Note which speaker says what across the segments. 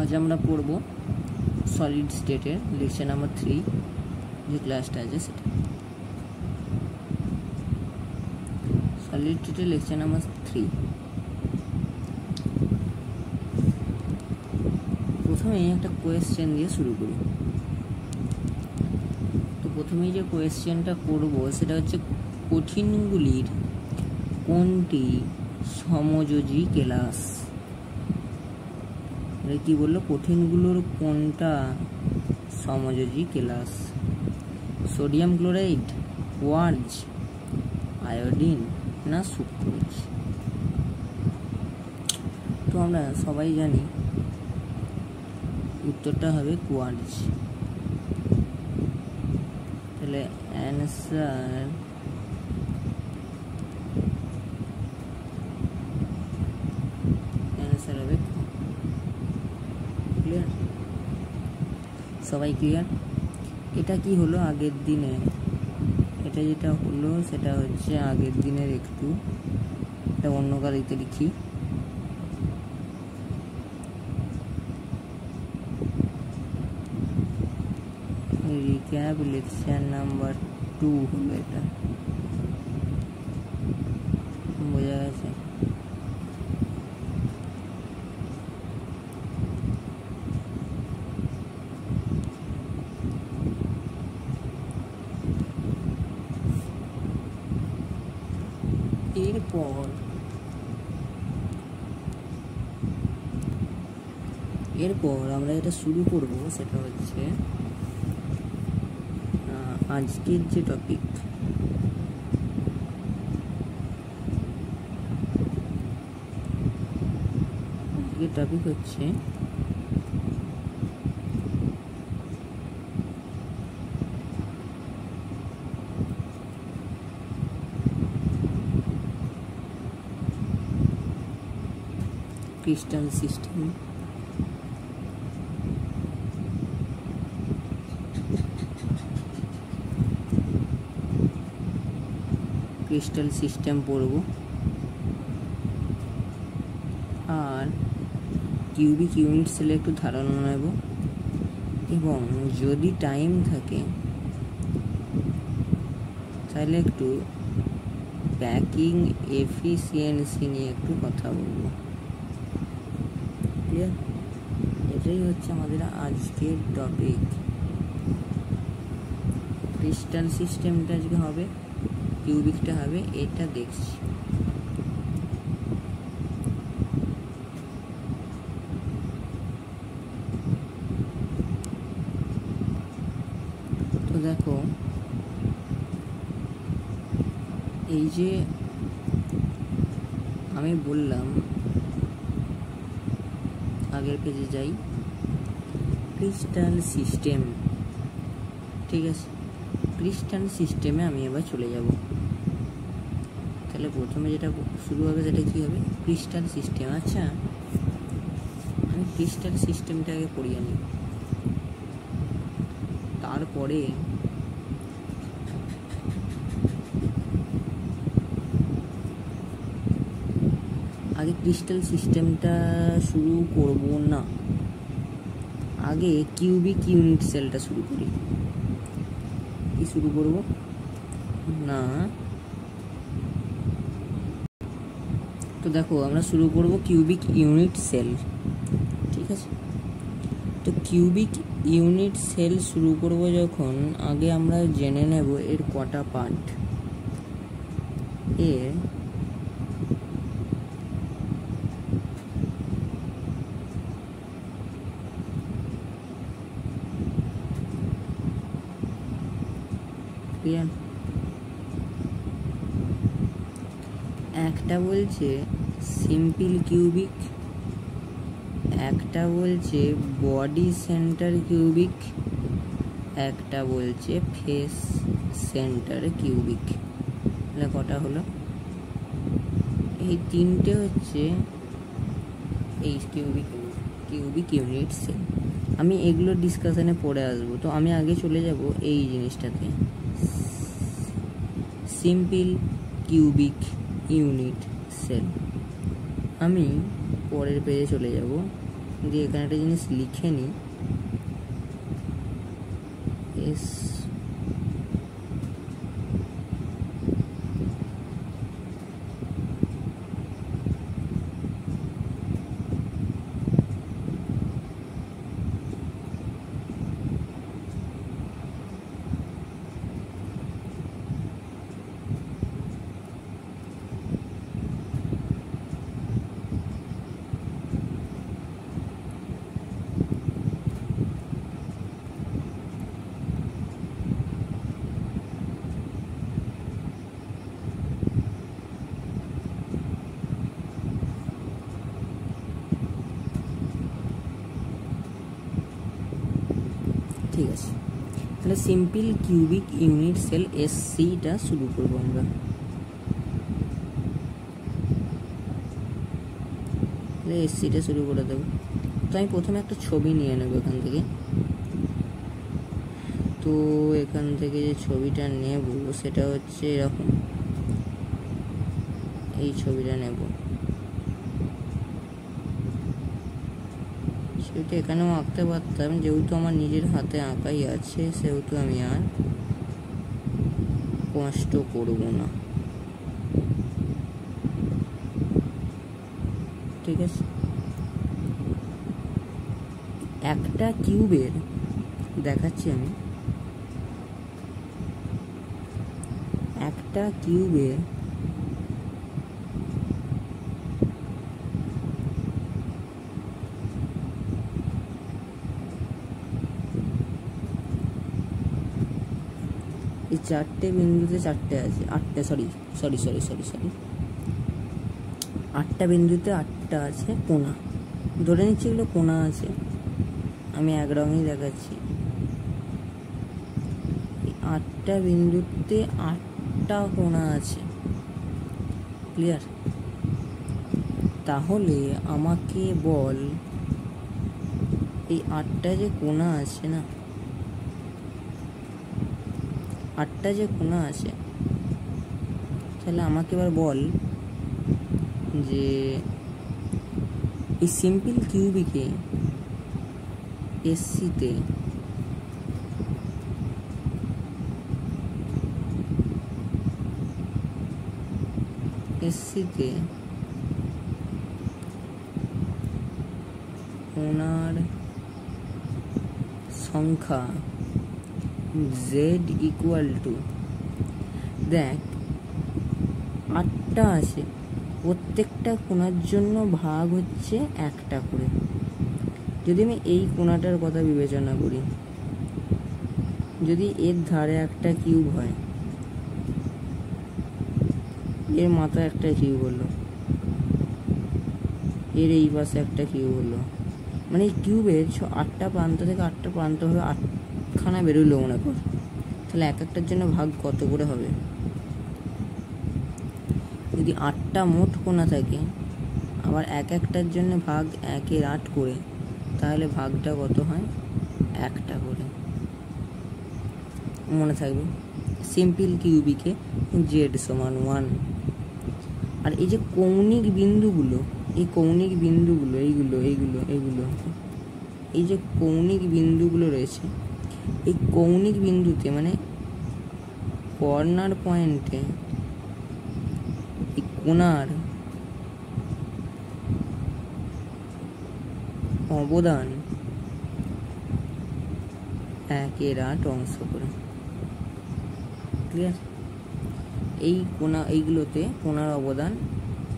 Speaker 1: আজ আমরা পড়ব সলিড স্টেটের লেকচার নাম্বার 3 যে ক্লাসটা আছে সেটা। সলিড স্টেটের লেকচার নাম্বার 3। প্রথমেই একটা কোয়েশ্চেন দিয়ে শুরু করি। তো প্রথমেই যে কোয়েশ্চেনটা করব সেটা হচ্ছে কঠিনগুলির কোনটি সমযোজী কেলাস। কি বললো? কঠিনগুলোর কোনটা সমযোজী কেলাস? সোডিয়াম ক্লোরাইড, কোয়ার্জ, আয়োডিন না সুক্রোজ? তো আমরা সবাই জানি উত্তরটা হবে কোয়ার্জ। তাহলে অ্যান্সার হবে ক্লিয়ার? সবাই ক্লিয়ার? এটা কি হলো আগের দিনে, এটা যেটা হলো সেটা হচ্ছে আগের দিনের একটু এটা অন্য গাড়িতে লিখি। রিক্যাপ লেকচার নাম্বার 2 হলো এটা, বোঝা গেছে? এরপর আমরা যেটা শুরু করব সেটা হচ্ছে আজকের যে টপিক, আজকের টপিক হচ্ছে ক্রিস্টাল সিস্টেম। ক্রিস্টাল সিস্টেম পড়ব আর কিউবিক ইউনিট সেলে একটু ধারণা নেব, এবং যদি টাইম থাকে তাহলে একটু প্যাকিং এফিসিয়েন্সি নিয়ে একটু কথা বলবো। ক্লিয়ার? এটাই হচ্ছে আমাদের আজকের টপিক। ক্রিস্টাল সিস্টেমটা আজকে হবে, কিউবিকটা হবে, এটা দেখছি। তো দেখো, এই যে আমি বললাম, আগের পেজে যাই, ক্রিস্টাল সিস্টেম, ঠিক আছে? ক্রিস্টাল সিস্টেমে আমি এবার চলে যাব। তাহলে প্রথমে যেটা শুরু হবে সেটা কি হবে? Crystal system. আচ্ছা, আমি ক্রিস্টাল সিস্টেমটা আগে পড়িয়ে আনি, তারপরে আগে ক্রিস্টাল সিস্টেমটা শুরু করব না, আগে কিউবিক ইউনিট সেলটা শুরু করি। কি শুরু করব না? তো দেখো, আমরা শুরু করব কিউবিক ইউনিট সেল, ঠিক আছে? তো কিউবিক ইউনিট সেল শুরু করব যখন, আগে আমরা জেনে নেব এর কটা পার্ট। এর একটা বলছে সিম্পল কিউবিক, একটা বলছে বডি সেন্টার কিউবিক, একটা বলছে ফেস সেন্টার কিউবিক। তাহলে কটা হলো? এই তিনটে হচ্ছে এই কিউবিক ইউনিট সেল। আমি এগুলো ডিসকাশনে পড়ে আসবো, তো আমি আগে চলে যাব এই জিনিসটাতে, সিম্পল কিউবিক ইউনিট সেল। আমি পরের পেজে চলে যাব, দিয়ে এখানে একটা জিনিস লিখে নিই, এস ঠিক আছে। তাহলে সিম্পল কিউবিক ইউনিট সেল এসসিটা শুরু করবো আমরা। তাহলে এসসিটা শুরু করে দেবো। তো আমি প্রথমে একটা ছবি নিয়ে নেবো এখান থেকে। তো এখান থেকে যে ছবিটা নেব সেটা হচ্ছে এরকম, এই ছবিটা নেব। সেটা এখানেও আঁকতে পারতাম, যেহেতু আমার নিজের হাতে আঁকাই আছে সেহেতু আমি আর কষ্ট করব না। ঠিক আছে, একটা কিউবের দেখাচ্ছি আমি, একটা কিউবের এই চারটে বিন্দুতে চারটে আছে, আটটা, আটটা বিন্দুতে আটটা আছে কোণা। ধরে নিচ্ছি এগুলো কোণা আছে, আমি এক রঙই দেখাচ্ছি। আটটা বিন্দুতে আটটা কোণা আছে, ক্লিয়ার? তাহলে আমাকে বল এই আটটা যে কোণা আছে না, আটটা যে কোণা আছে, তাহলে আমাকে এবার বল যে এই সিম্পল কিউবিকে এসসিতে কোণার সংখ্যা z ইকুয়াল টু, দেখ আটটা আছে, প্রত্যেকটা কোণার জন্য ভাগ হচ্ছে একটা করে। যদি আমি এই কোণাটার কথা বিবেচনা করি, যদি এর ধারে একটা কিউব হয়, এর মাথায় একটা কিউব হলো, এর এই পাশে একটা কিউব হলো, মানে এই কিউবের আটটা প্রান্ত থেকে আটটা প্রান্ত হবে, আটখানা বেরোলো মনে কর। তাহলে এক একটার জন্য ভাগ কত করে হবে? যদি আটটা মোট কোণা থাকে, আবার এক একটার জন্য ভাগ 1/8 করে, তাহলে ভাগটা কত হয়? একটা করে। মনে থাকবে সিম্পল কিউবিকে z সমান 1। আর এই যে কৌণিক বিন্দুগুলো, এই কৌণিক বিন্দুগুলো এইগুলো এই যে কৌণিক বিন্দুগুলো রয়েছে, এই কৌণিক বিন্দুতে মানে কর্নার পয়েন্টে এই কোণার অবদান 1/8 অংশ করে, ক্লিয়ার? এই কোণা, এইগুলোতে কোণার অবদান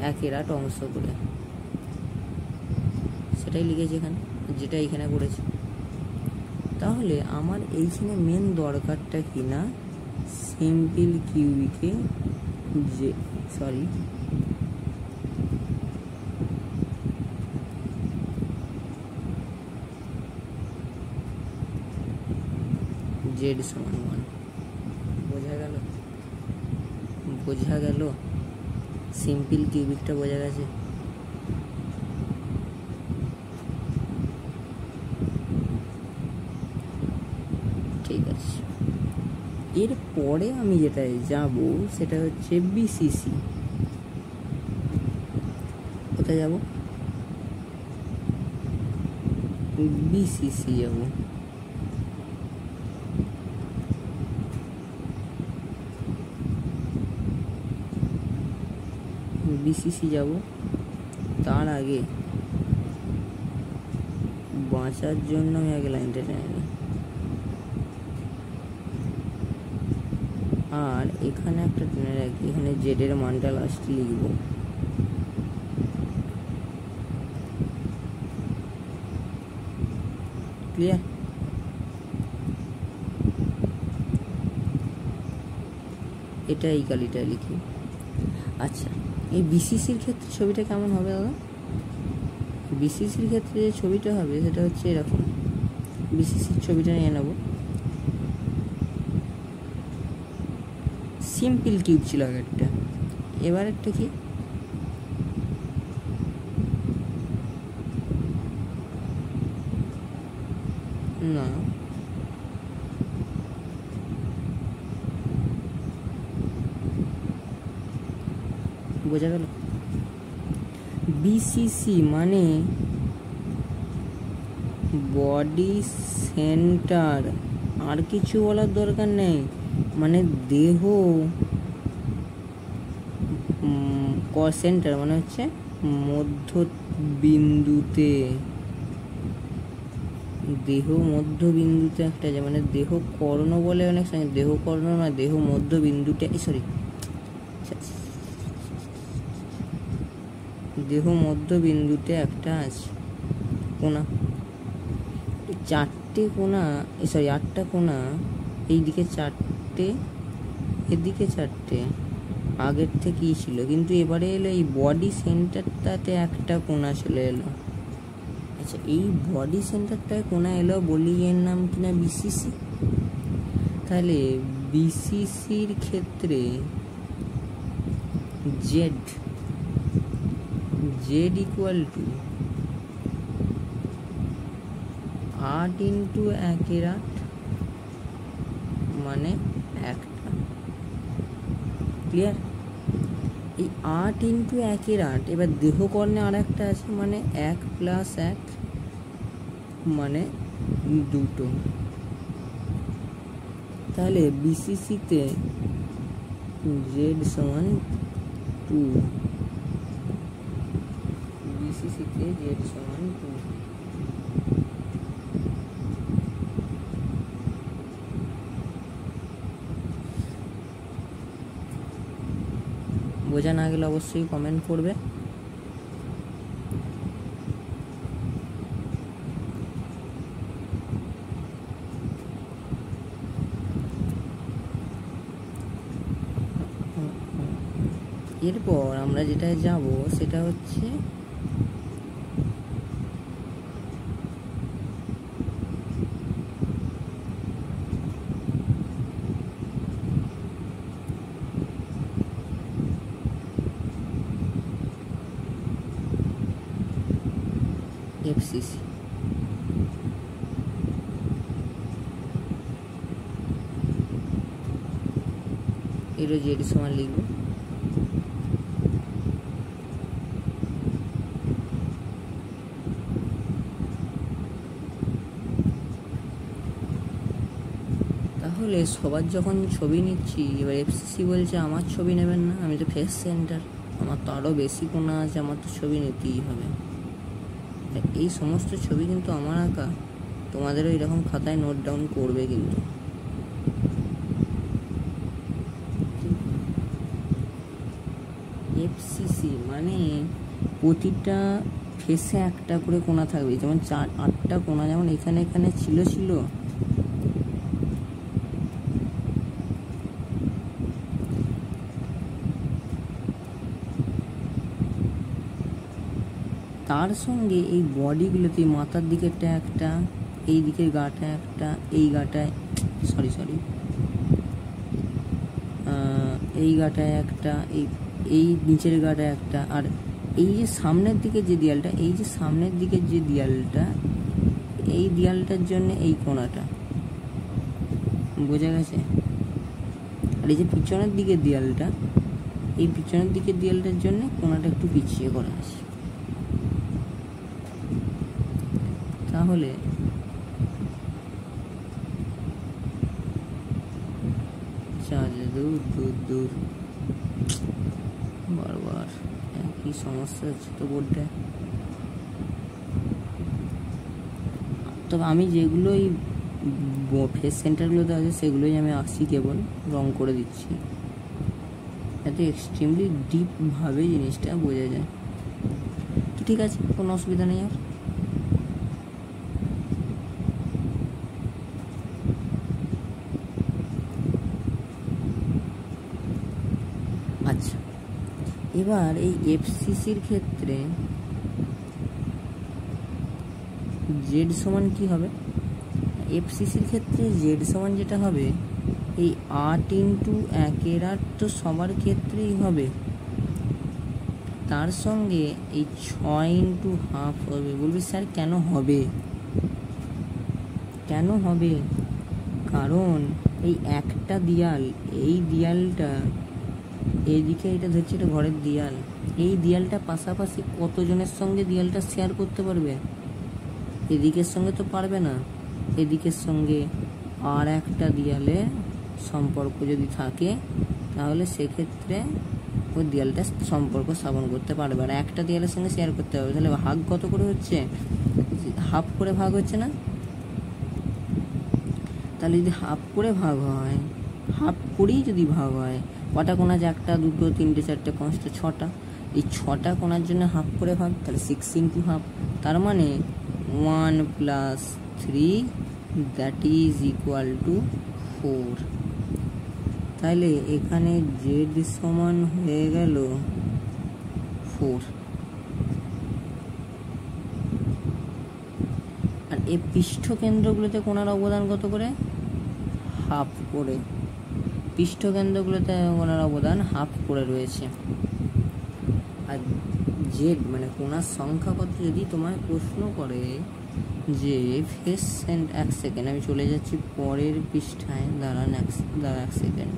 Speaker 1: 1/8 অংশ করে, সেটাই লিখেছি এখানে, যেটা এখানে করেছি। তাহলে আমার এইখানে মেন দরকারটা কি না, সিম্পল কিউবিকে z সমান 1। বোঝা গেল? সিম্পল কিউবিকটা বোঝা গেছে? ঠিক আছে, এরপরে আমি যেটায় যাব সেটা হচ্ছে বিসিসি। কোথায় যাব? বিসিসি যাব, বিসিসি যাব। তার আগে বাঁচার জন্য আমি আগে লাইনটা টেনে নিই। আর এখানে একটা টেনে রাখি, এখানে জেডের মানটা লাস্টে লিখব। ক্লিয়ার? এটা এই কালিটা লিখি। আচ্ছা, এই বিসিসির ক্ষেত্রে ছবিটা কেমন হবে দাদা? বিসিসির ক্ষেত্রে যে ছবিটা হবে সেটা হচ্ছে এরকম। বিসিসির ছবিটা নিয়ে নেব। সিম্পল কিউব ছিল আগেরটা, এবার একটা কি না, বোঝা গেল? বিসিসি মানে বডি সেন্টার, আর কিছু বলার দরকার নেই। মানে দেহ সেন্টার মানে হচ্ছে মধ্যবিন্দুতে, দেহ মধ্যবিন্দুতে একটা যে মানে দেহ কর্ণ বলে অনেক সময়, দেহ কর্ণ না, দেহ মধ্যবিন্দুতে, সরি দেহ মধ্যবিন্দুতে একটা আছে কোণা। চারটে কোণা, সরি 8টা কোণা, এইদিকে 4টে, এদিকে 4টে, আগের থেকেই ছিল, কিন্তু এবারে এলো এই বডি সেন্টারটাতে একটা কোণা চলে এলো। আচ্ছা, এই বডি সেন্টারটায় কোণা এলো বলি, এর নাম কিনা বিসিসি। তাহলে বিসিসির ক্ষেত্রে জেড ইকুয়াল টু 8 ইন্টু 1 8 মানে 1টা। ক্লিয়ার? এই 8 ইন্টু 1 8, এবার দেহকর্ণে আর একটা আছে মানে 1 প্লাস 1 মানে 2টো। তাহলে বিসিসিতে জেড সমান 2, বিসিসিতে জেড সমান 2। বোঝা না গেলে অবশ্যই কমেন্ট করবে। এরপর আমরা যেটা যাব সেটা হচ্ছে এফসিসি। এর জেড সমান লিখব তাহলে সবার যখন ছবি নিচ্ছি, এবার এফসিসি বলছে আমার ছবি নেবেন না, আমি তো ফেস সেন্টার, আমার তো আরও বেশি কোণা আছে, আমার তো ছবি নিতেই হবে। এই সমস্ত ছবি কিন্তু আমার আঁকা, তোমাদেরও এরকম খাতায় নোট ডাউন করবে কিন্তু। এফসিসি মানে প্রতিটা ফেসে একটা করে কোণা থাকবে, যেমন 8টা কোণা যেমন এখানে এখানে ছিল। তার সঙ্গে এই বডিগুলোতে মাথার দিকেরটা একটা, এই দিকের গাটা একটা, এই গাটায় এই গাটায় একটা, এই নিচের গাটায় একটা, আর এই যে সামনের দিকে যে দেয়ালটা, এই যে সামনের দিকের যে দেয়ালটা, এই দেয়ালটার জন্য এই কোণাটা, বোঝা গেছে? আর এই যে পিছনের দিকের দেয়ালটা, এই পিছনের দিকের দেয়ালটার জন্য কোণাটা একটু পিছিয়ে করা আছে। তাহলে দূর দূর দূর বারবার একই সমস্যা হচ্ছে তো বোর্ডে। তবে আমি যেগুলোই ফেস সেন্টারগুলোতে আছে সেগুলোই আমি আঁকছি, কেবল রং করে দিচ্ছি, যাতে এক্সট্রিমলি ডিপভাবে জিনিসটা বোঝা যায়। তো ঠিক আছে, কোনো অসুবিধা নেই আর। আচ্ছা, এবার এই এফসিসির ক্ষেত্রে জেড সমান কি হবে? এফসিসির ক্ষেত্রে জেড সমান যেটা হবে, এই 8 ইন্টু 1/8 তো সবার ক্ষেত্রেই হবে, তার সঙ্গে এই 6 ইন্টু হাফ হবে। বলবি স্যার কেন হবে? কেন হবে? কারণ এই একটা দেয়াল, এই দেয়ালটা এইদিকে, এটা ধরছে এটা ঘরের দেয়াল, এই দেয়ালটা পাশাপাশি কতজনের সঙ্গে দেয়ালটা শেয়ার করতে পারবে? এদিকের সঙ্গে তো পারবে না, এদিকের সঙ্গে আর একটা দেয়ালে সম্পর্ক যদি থাকে তাহলে সেক্ষেত্রে ওই দেয়ালটা সম্পর্ক স্থাপন করতে পারবে। আর একটা দেয়ালের সঙ্গে শেয়ার করতে হবে, তাহলে ভাগ কত করে হচ্ছে? হাফ করে ভাগ হচ্ছে না? তাহলে যদি হাফ করে ভাগ হয়, হাফ করেই যদি ভাগ হয়, কটা কোণা আছে? 1 2 3 4 5 6টা। এই 6টা কোণার জন্য হাফ করে ভাগ, তাহলে 6 ইন্টু হাফ, তার মানে 1 + 3 দ্যাট ইজ ইকুয়াল টু 4। তাহলে এখানে জেড সমান হয়ে গেল 4। আর এই পৃষ্ঠ কেন্দ্রগুলোতে কোণার অবদান কত করে? হাফ করে। পৃষ্ঠ কেন্দ্রগুলোতে কোণার অবদান হাফ করে রয়েছে। আর জেড মানে কোণার সংখ্যা কত যদি তোমায় প্রশ্ন করে যে ফেস সেন্ট, 1 সেকেন্ড আমি চলে যাচ্ছি পরের পৃষ্ঠায়, দাঁড়ান 1 সেকেন্ড,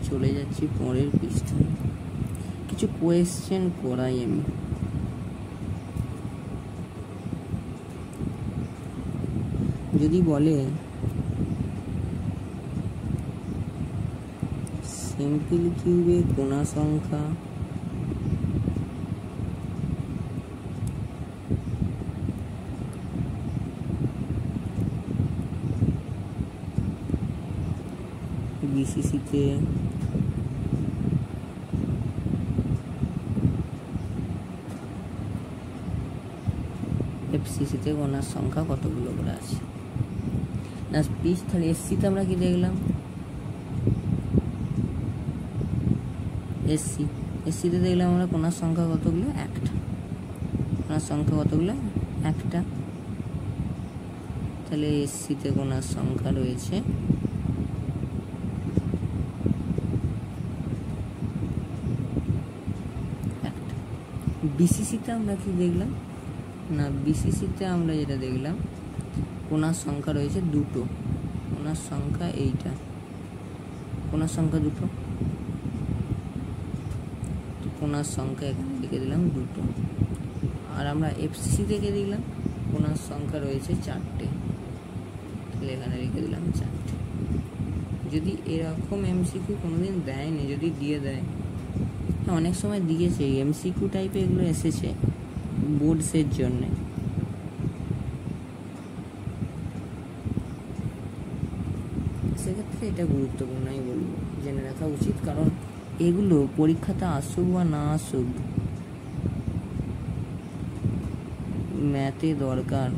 Speaker 1: চলে যাচ্ছি পরের পৃষ্ঠায়, কিছু কোয়েশ্চেন করাই আমি। যদি বলে সিম্পল কিউবে কোণা সংখ্যা বিসিসিতে এফসিসিতে কোণার সংখ্যা কতগুলো করে আছে না পিস। তাহলে এসসিতে আমরা কি দেখলাম? এসসিতে দেখলাম আমরা কোণার সংখ্যা কতগুলো? একটা। কোণার সংখ্যা কতগুলো? একটা। তাহলে এসসিতে কোণার সংখ্যা রয়েছে একটা। বিসিসিতে আমরা কি দেখলাম না? বিসিসিতে আমরা যেটা দেখলাম, কোণার সংখ্যা রয়েছে দুটো। কোণার সংখ্যা এইটা, কোণার সংখ্যা দুটো, কোণার সংখ্যা এখানে লিখে দিলাম দুটো। আর আমরা এফসিসি থেকে দেখলাম কোণার সংখ্যা রয়েছে 4টে, তাহলে এখানে লিখে দিলাম 4টে। যদি এরকম এমসিকিউ কোনোদিন দেয়নি, যদি দিয়ে দেয়, অনেক সময় দিয়েছে এমসিকিউ টাইপে, এগুলো এসেছে বোর্ডসের জন্যে। সেক্ষেত্রে এটা গুরুত্বপূর্ণই বলবো, জেনে রাখা উচিত, কারণ এগুলো পরীক্ষাতে আসুক বা না আসুক ম্যাথে দরকার।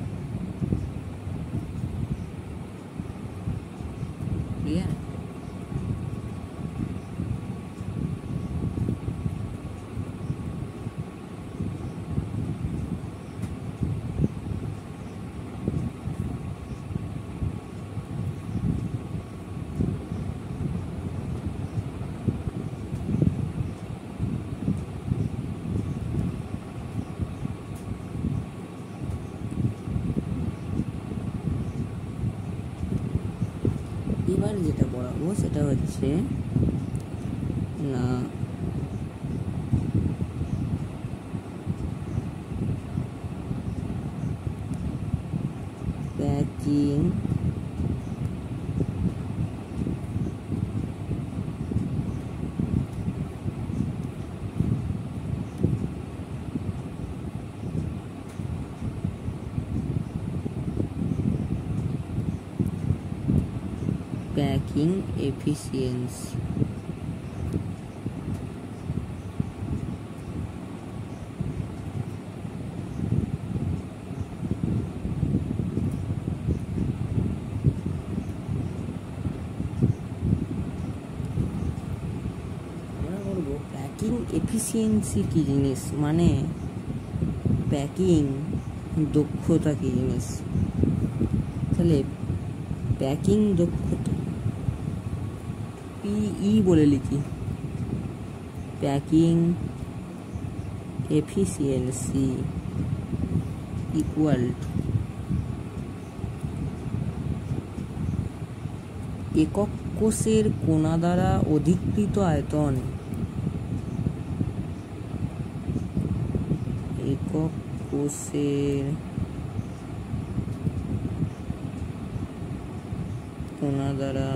Speaker 1: ক্লিয়ার? এবার যেটা পড়াবো সেটা হচ্ছে না packing packing efficiency. Packing efficiency কি জিনিস, মানে প্যাকিং দক্ষতা কি জিনিস। তাহলে প্যাকিং দক্ষতা পিই বলে লিখি, প্যাকিং এফিসিয়েন্সি ইকুয়াল টু একক কোষের কোণা দ্বারা অধিকৃত আয়তন, একক কোষের কোণা দ্বারা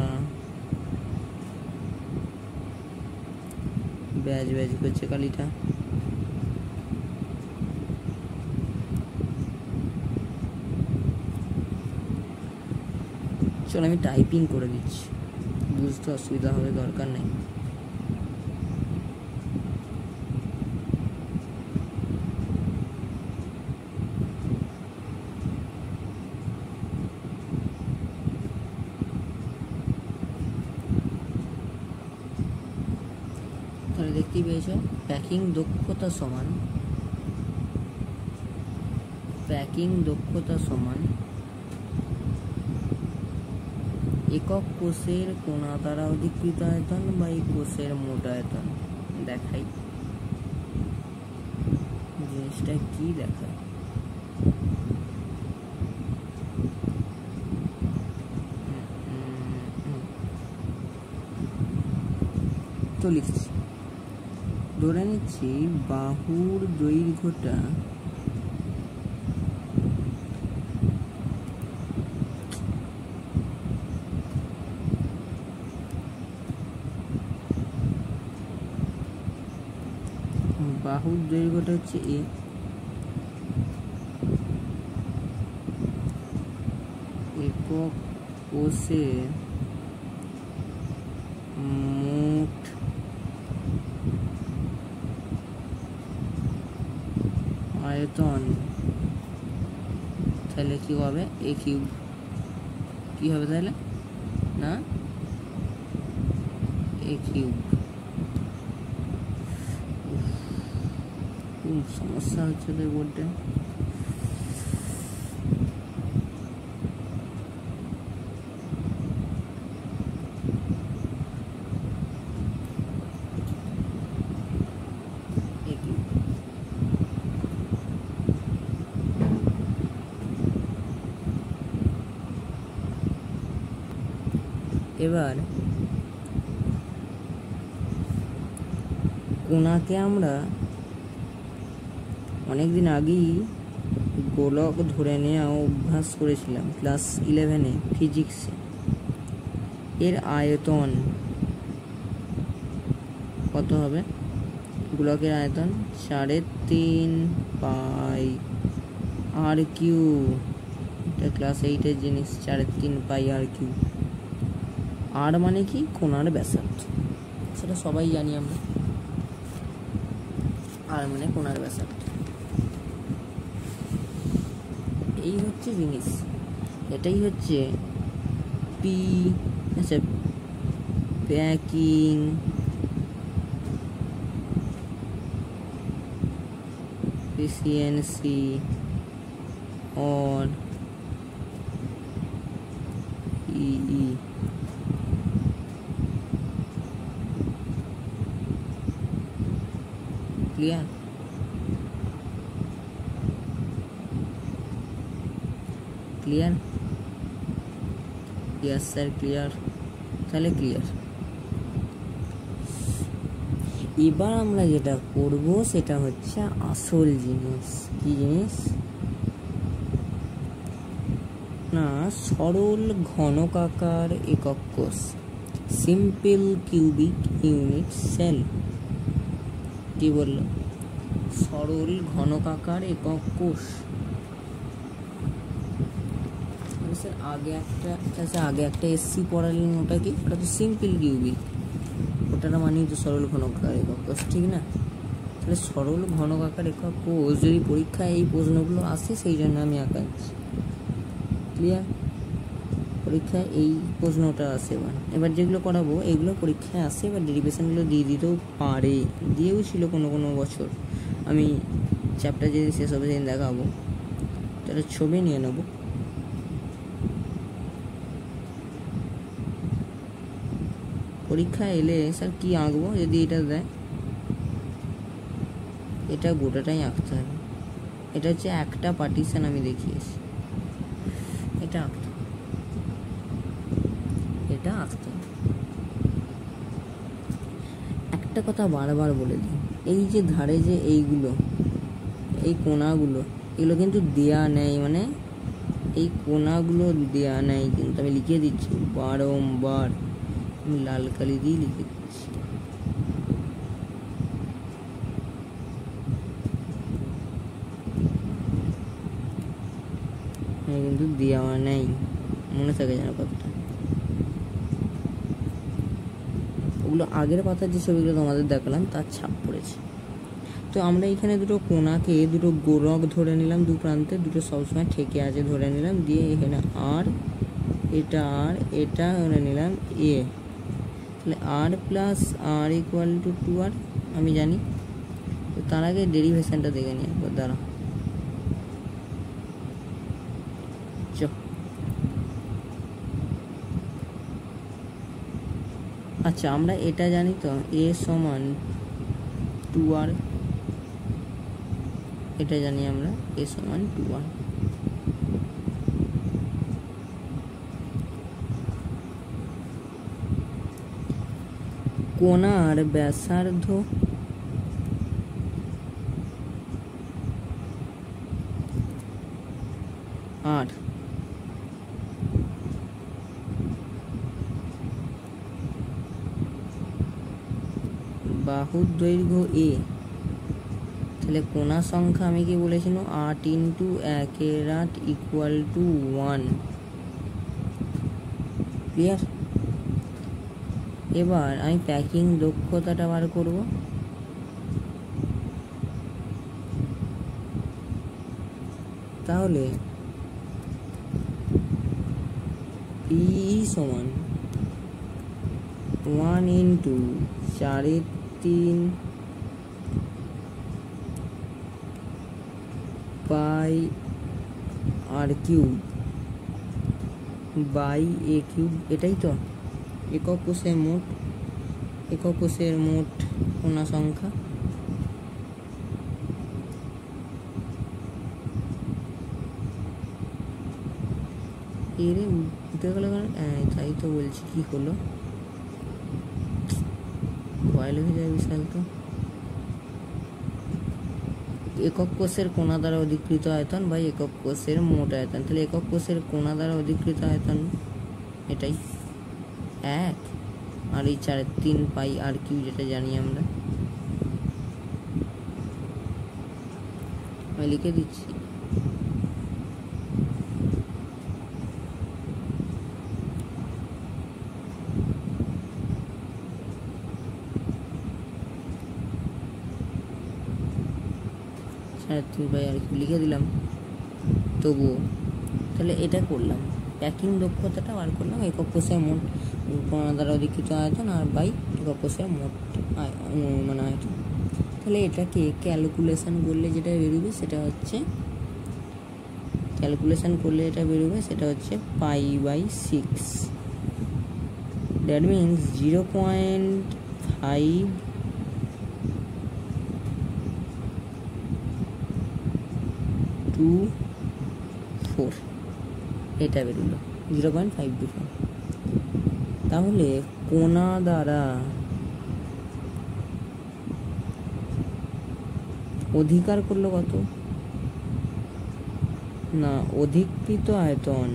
Speaker 1: ব্যাজ করছে কালিটা, চলো আমি টাইপিং করে দিচ্ছি, বুঝতে অসুবিধা হবে, দরকার নেই। তাহলে দেখতেই পেয়েছো প্যাকিং দক্ষতা সমান একক কোষের কোণা দ্বারা অধিকৃত আয়তন বা এই কোষের মোট আয়তন। দেখাই জিনিসটা কি দেখায়, তো লিখছি, ধরে নিচ্ছি বাহুর দৈর্ঘ্যটা হচ্ছে এ, একক কোষের মোট আয়তন, তাহলে কি হবে এ কিউব, কি হবে তাহলে না এ কিউব। সমস্যা হচ্ছে তো বোর্ডে, এবার কোণাকে আমরা অনেকদিন আগেই গোলক ধরে নেওয়া অভ্যাস করেছিলাম ক্লাস 11-এ ফিজিক্সে। এর আয়তন কত হবে? গোলকের আয়তন 3.5 পাই আর কিউ, এটা ক্লাস 8-এর জিনিস। 3.5 পাই আর কিউ। আর মানে কি? কোণার ব্যাসার্ধ, সেটা সবাই জানি আমরা। আর মানে কোণার ব্যাসার্ধ। এই হচ্ছে জিনিস, এটাই হচ্ছে পি। আচ্ছা, packing efficiency or EE. Clear? Clear? Yes sir, clear. তাহলে ক্লিয়ার। এবার আমরা যেটা করব সেটা হচ্ছে আসল জিনিস। কি জিনিস? না, সরল ঘনকাকার একক কোষ, সিম্পল কিউবিক ইউনিট সেল। কি বললো? সরল ঘনকাকার একক কোষ। আগে একটা এসসি পড়ালেন, ওটা কি? ওটা তো সিম্পল কিউবিক, ওটার মানেই তো সরল ঘনকাকার একক কোষ, ঠিক না? তাহলে সরল ঘনকাকার একক কোষ যদি পরীক্ষায় এই প্রশ্নগুলো আসে, সেই জন্য আমি আঁকাচ্ছি। ক্লিয়ার? পরীক্ষায় এই প্রশ্নটা আসে। এবার যেগুলো করাবো এগুলো পরীক্ষায় আসে, এবার ডেরিভেশনগুলো দিয়ে দিতেও পারে, দিয়েও ছিল কোনো কোনো বছর। আমি চ্যাপ্টার যেদিন শেষ হবে সেদিন দেখাবো, তাহলে ছবি নিয়ে নেবো। পরীক্ষায় এলে স্যার কি আঁকবো, যদি এটা দেয়, এটা গোটাটাই আঁকতে হবে। এটা হচ্ছে একটা পার্টিশন আমি দেখিয়েছি, এটা আঁকতে হবে। একটা কথা বারবার বলে দিই, এই যে ধারে যে এইগুলো, এই কোণাগুলো, এগুলো কিন্তু দেয়া নেই, মানে এই কোণাগুলো দেয়া নেই, কিন্তু আমি লিখে দিচ্ছি বারংবার, আমি লাল কালি দিয়ে লিখে দিচ্ছি। কিন্তু দেওয়া নেই, মনে থাকে যেন কথাটা। ওগুলো আগের পাতার যে ছবিগুলো তোমাদের দেখালাম তার ছাপ পড়েছে। তো আমরা এখানে দুটো কোণাকে দুটো গোলক ধরে নিলাম, দু প্রান্তে দুটো সবসময় ঠেকে আছে ধরে নিলাম, দিয়ে এখানে আর এটা ধরে নিলাম এ। তাহলে r plus r equal to 2r আমি জানি। তো তার আগে ডেরিভেশনটা দেখে নিই একবার, দাঁড়া। আচ্ছা, আমরা এটা জানি তো, a সমান 2r, এটা জানি আমরা, a সমান 2r। কোণার ব্যাসার্ধ r, বাহুর দৈর্ঘ্য a। তাহলে কোণা সংখ্যা আমি কি বলেছিলাম? 8 ইন্টু 1/8 ইকুয়াল টু 1। ক্লিয়ার? এবার আমি প্যাকিং দক্ষতাটা বার করব। তাহলে P সমান 1 into 4/3 pi r cube by a cube. এটাই তো একক কোষের মোট কোণা সংখ্যা। এরে উঠে গেল, তাই তো বলছি, কি হলো, ভয় লেগে যায় বিশাল। তো একক কোষের কোণা দ্বারা অধিকৃত আয়তন বা একক কোষের মোট আয়তন। তাহলে একক কোষের কোণা দ্বারা অধিকৃত আয়তন এটাই 1, আর এই 4/3 পাই আর কিউ, যেটা জানি আমরা। আমি লিখে দিচ্ছি। আর কি লিখে দিলাম তবুও। তাহলে এটা করলাম, প্যাকিং দক্ষতাটা বার করলাম, একক কোষের মোট কোণা দ্বারা অধিকৃত আয়তন আর বাই একক কোষের মোট মানে আয়তন। তাহলে এটাকে ক্যালকুলেশন করলে যেটা বেরোবে সেটা হচ্ছে π/6। দ্যাট মিনস 0.5 24, এটা বেরোলো 0.524। তাহলে কোণা দ্বারা অধিকার করলো কত না, অধিকৃত আয়তন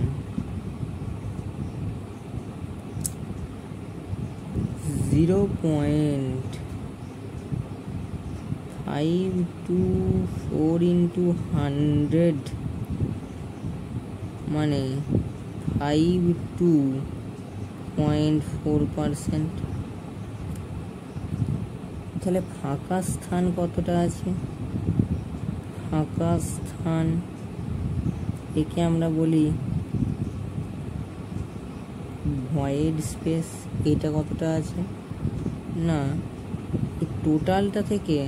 Speaker 1: 0.524 into 100 মানে 52.4%। তাহলে ফাঁকা স্থান কতটা আছে? ফাঁকা স্থান একে আমরা বলি ভয়েড স্পেস। এটা কতটা আছে? না, এই টোটালটা থেকে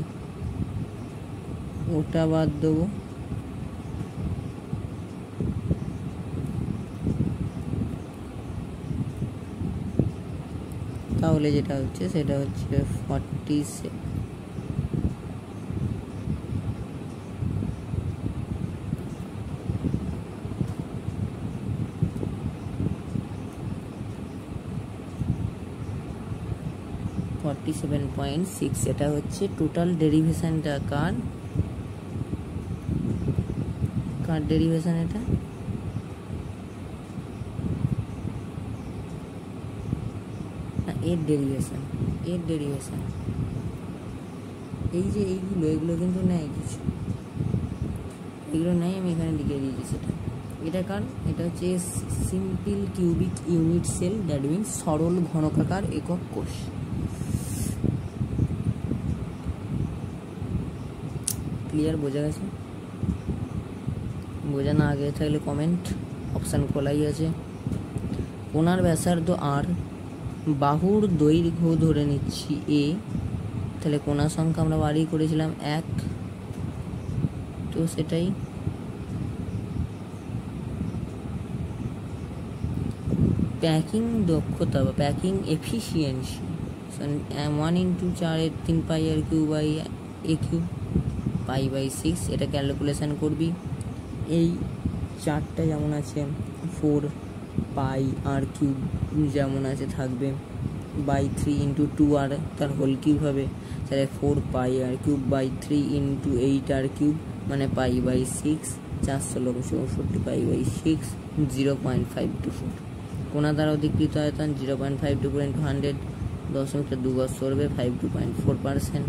Speaker 1: ওটা বাদ দেবো, তাহলে যেটা হচ্ছে সেটা হচ্ছে 47। এটা হচ্ছে টোটাল ডেরিভেশনটা। কার ডেরিভেশন? এটা এর ডেরিভেশন। এই যে এগুলো কিন্তু নেই, কিছু এগুলো নেই, আমি এখানে লিখে দিয়েছি সেটা। এটা কার? এটা হচ্ছে simple cubic unit cell, that means সরল ঘনকাকার একক কোষ। ক্লিয়ার? বোঝা গেছে? বোঝা না আগে থাকলে কমেন্ট অপশান খোলাই আছে। কোণার ব্যাসার্ধ আর, বাহুর দৈর্ঘ্য ধরে নিচ্ছি এ, তাহলে কোণা সংখ্যা আমরা বাড়ি করেছিলাম 1, তো সেটাই। প্যাকিং দক্ষতা বা packing efficiency 1 into 4/3 pi r cube by a cube π/6। এটা ক্যালকুলেশন করবি। এই চারটা যেমন আছে 4 পাই আর কিউব যেমন আছে থাকবে, বাই 3 into 2r তার হোল কিউব হবে, তাহলে 4 pi r cube by 3 into 8r cube মানে π/6, 4/64 π/6, 0.524। কোণা দ্বারা অধিকৃত আয়তন 0.524 into 100, 10^2 গজ সরবে, 52.4%।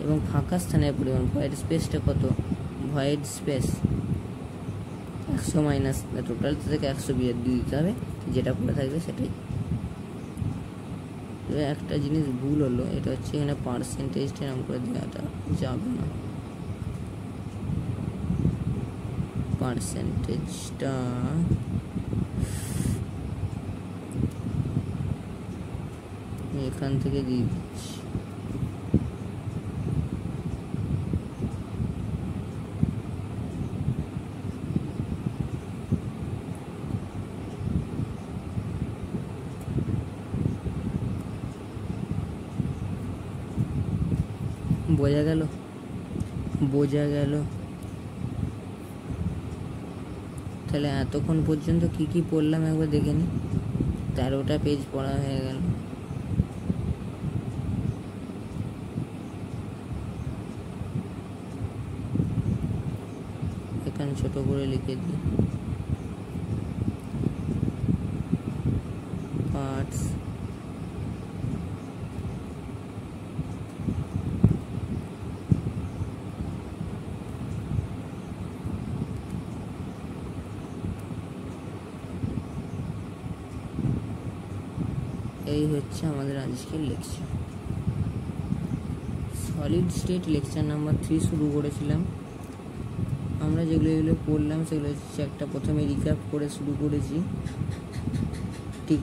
Speaker 1: এবং ফাঁকা স্থানের পরিমাণ ভয়েড স্পেসটা কত? ভয়েড স্পেস 100 মাইনাস টোটাল থেকে 100 বিয়োগ দিয়ে দিতে হবে, যেটা পড়ে থাকবে সেটাই। একটা জিনিস ভুল হলো, এটা হচ্ছে এখানে পার্সেন্টেজটা নাম করে দেওয়াটা যাবে না। পার্সেন্টেজটা এখান থেকে দিয়ে দিচ্ছি। বোঝা গেল? তাহলে এতক্ষণ পর্যন্ত কি কি পড়লাম একবার দেখে নি। 13টা পেজ পড়া হয়ে গেল। এখানে ছোট করে লিখে দিই পার্টস। এই হচ্ছে আমাদের আজকের lecture. Solid state lecture number 3 শুরু করেছিলাম। আমরা যেগুলো পড়লাম সেগুলো হচ্ছে একটা প্রথমে রিক্যাপ করে শুরু করেছি, ঠিক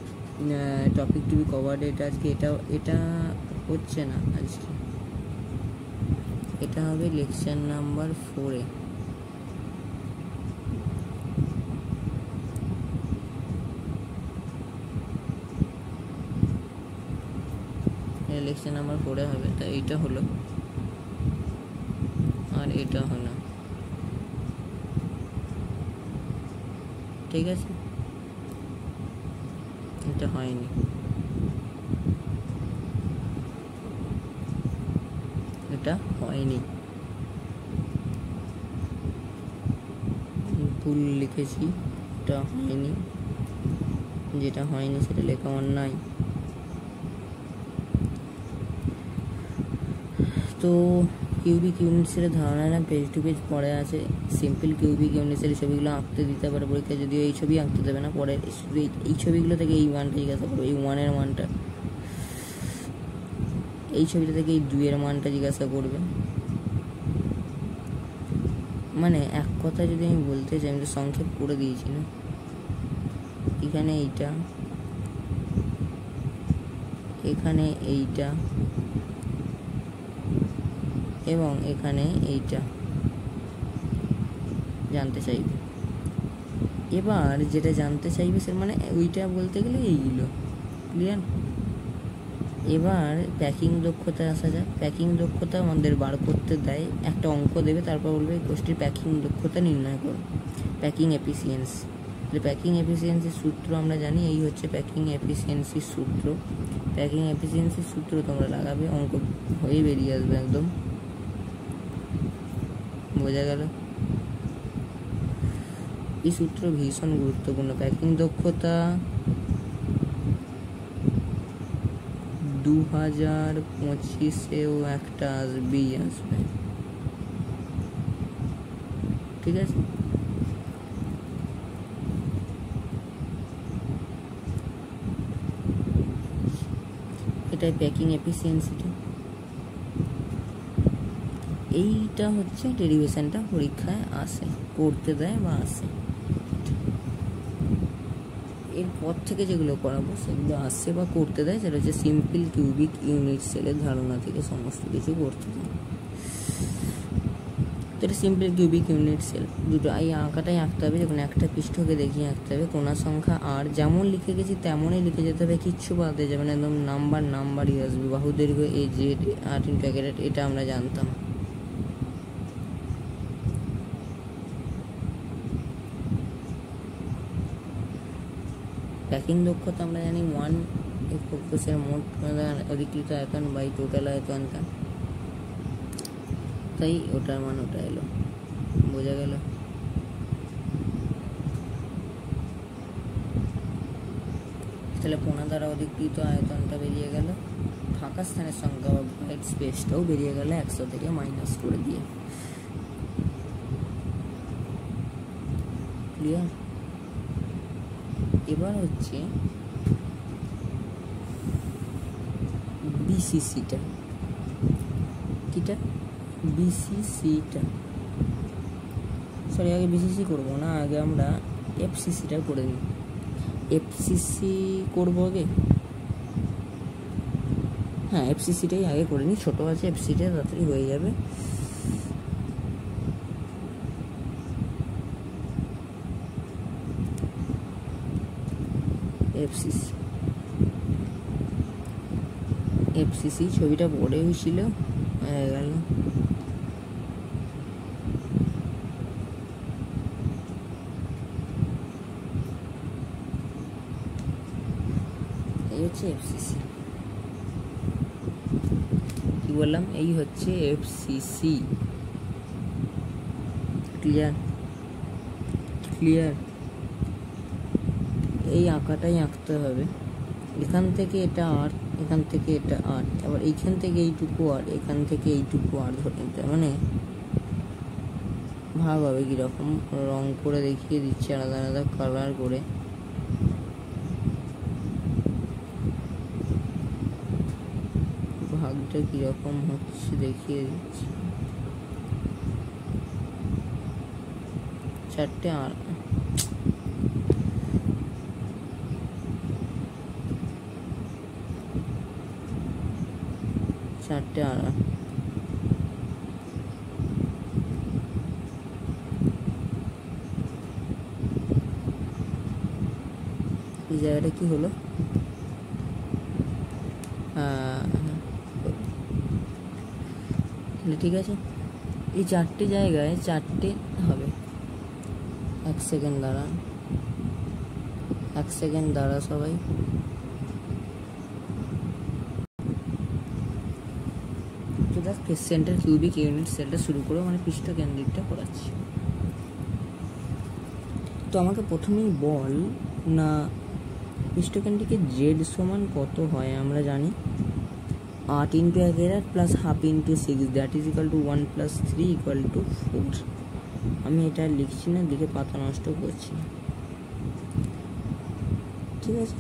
Speaker 1: টপিক টু বি কভার্ড। এটা আজকে এটা হচ্ছে না, আজকে এটা হবে লেকচার নাম্বার 4-এ। লেকচার নাম্বার 4-এ হবে, তা এইটা হলো আর এটা হলো, ঠিক আছে? এটা হয়নি, এটা হয়নি, ভুল লিখেছি, এটা হয়নি। যেটা হয়নি সেটা লেখা অন্যায়। তো কিউবিক ইউনিট সেলের ধারণা না পেজ টু পেজ পড়ে আছে। সিম্পল কিউবিক ইউনিট সেলের ছবিগুলো আঁকতে দিতে পারে পরীক্ষায়, যদিও এই ছবি আঁকতে দেবে না, পরে শুধু এই ছবিগুলো থেকে এই মানটা জিজ্ঞাসা করবে, এই 1-এর মানটা, এই ছবিটা থেকে এই 2-এর মানটা জিজ্ঞাসা করবে। মানে এক কথা যদি আমি বলতে চাই, আমি তো সংক্ষেপ করে দিয়েছি না, এখানে এইটা, এখানে এইটা এবং এখানে এইটা জানতে চাইবে। এবার যেটা জানতে চাইবে সে মানে ওইটা বলতে গেলে এইগুলো ক্লিয়ার। এবার প্যাকিং দক্ষতা আসা যাক। প্যাকিং দক্ষতা আমাদের বার করতে দেয়, একটা অঙ্ক দেবে, তারপর বলবে এই কোষ্ঠীর প্যাকিং দক্ষতা নির্ণয় করো, প্যাকিং এফিসিয়েন্সি। প্যাকিং এফিসিয়েন্সির সূত্র আমরা জানি, এই হচ্ছে প্যাকিং এফিসিয়েন্সির সূত্র। প্যাকিং এফিসিয়েন্সির সূত্র তোমরা লাগাবে, অঙ্ক হয়ে বেরিয়ে আসবে একদম, বোঝা গেল? এই সূত্র ভীষণ গুরুত্বপূর্ণ। প্যাকিং দক্ষতা 2025-এও একটা আসবেই আসবে, ঠিক আছে? এটাই প্যাকিং এফিসিয়েন্সিটা। এইটা হচ্ছে ডেরিভেশনটা পরীক্ষায় আসে, করতে দেয় বা আসে। এরপর থেকে যেগুলো করাবো সেগুলো আসছে বা করতে দেয়, সেটা হচ্ছে সিম্পল কিউবিক ইউনিট সেলের ধারণা থেকে সমস্ত কিছু করতে দেয়। তো এটা সিম্পল কিউবিক ইউনিট সেল, দুটো এই আঁকাটাই আঁকতে হবে, যখন একটা পৃষ্ঠকে দেখিয়ে আঁকতে হবে। কোণা সংখ্যা আর যেমন লিখে গেছি তেমনই লিখে যেতে হবে, কিচ্ছু বাদে যাবে না, একদম নাম্বারই আসবে। বাহু দৈর্ঘ্য এ জেড 8 এটা আমরা জানতাম। প্যাকিং দক্ষতা আমরা জানি 1 একক কোষের মোট অধিকৃত আয়তন বাই টোটাল আয়তনটা, তাই ওটার মান ওটা এলো, বোঝা গেল? তাহলে কোণা দ্বারা অধিকৃত আয়তনটা বেরিয়ে গেল, ফাঁকা স্থানের সংখ্যা বা হোয়াইট স্পেসটাও বেরিয়ে গেল 100 থেকে মাইনাস করে দিয়ে। ক্লিয়ার? এবার হচ্ছে বিসিসিটা, কিটা? বিসিসিটা, সরি আগে বিসিসি করবো না, আগে আমরা এফসিসিটা করে নিই। এফসিসি করবো আগে, হ্যাঁ এফসিসিটাই আগে করে নিই, ছোটো আছে এফসিটা তাড়াতাড়ি হয়ে যাবে। এফসিসি ছবিটা পড়ে হয়েছিল, হয়ে গেল। এই হচ্ছে এফসিসি, কি বললাম? এই হচ্ছে এফসিসি। ক্লিয়ার? ক্লিয়ার? এই আঁকাটাই আঁকতে হবে, এখান থেকে এটা আর, এখান থেকে এটা আর, আবার এইখান থেকে এইটুকু আর, এখান থেকে এইটুকু আর ধরে নিতে, মানে ভাব হবে কীরকম, রং করে দেখিয়ে দিচ্ছি আলাদা আলাদা কালার করে। ভাগটা কীরকম হচ্ছে দেখিয়ে দিচ্ছি। 4টে আর, এই জায়গাটা কি হলো? ঠিক আছে, এই 4টে জায়গায় 4টে হবে। 1 সেকেন্ড দাঁড়ান, 1 সেকেন্ড দাঁড়া সবাই। সেন্টার কিউবিক ইউনিট সেলটা শুরু করে, মানে পৃষ্ঠ কেন্দ্রিকটা করাচ্ছি। তো আমাকে প্রথমেই বল না পৃষ্ঠকেন্দ্রিকের জেড সমান কত হয়। আমরা জানি 8 into 1 plus half into 6 that is equal to 1 plus 3 equal to 4। আমি এটা লিখছি না, লিখে পাতা নষ্ট করছি না, ঠিক আছে।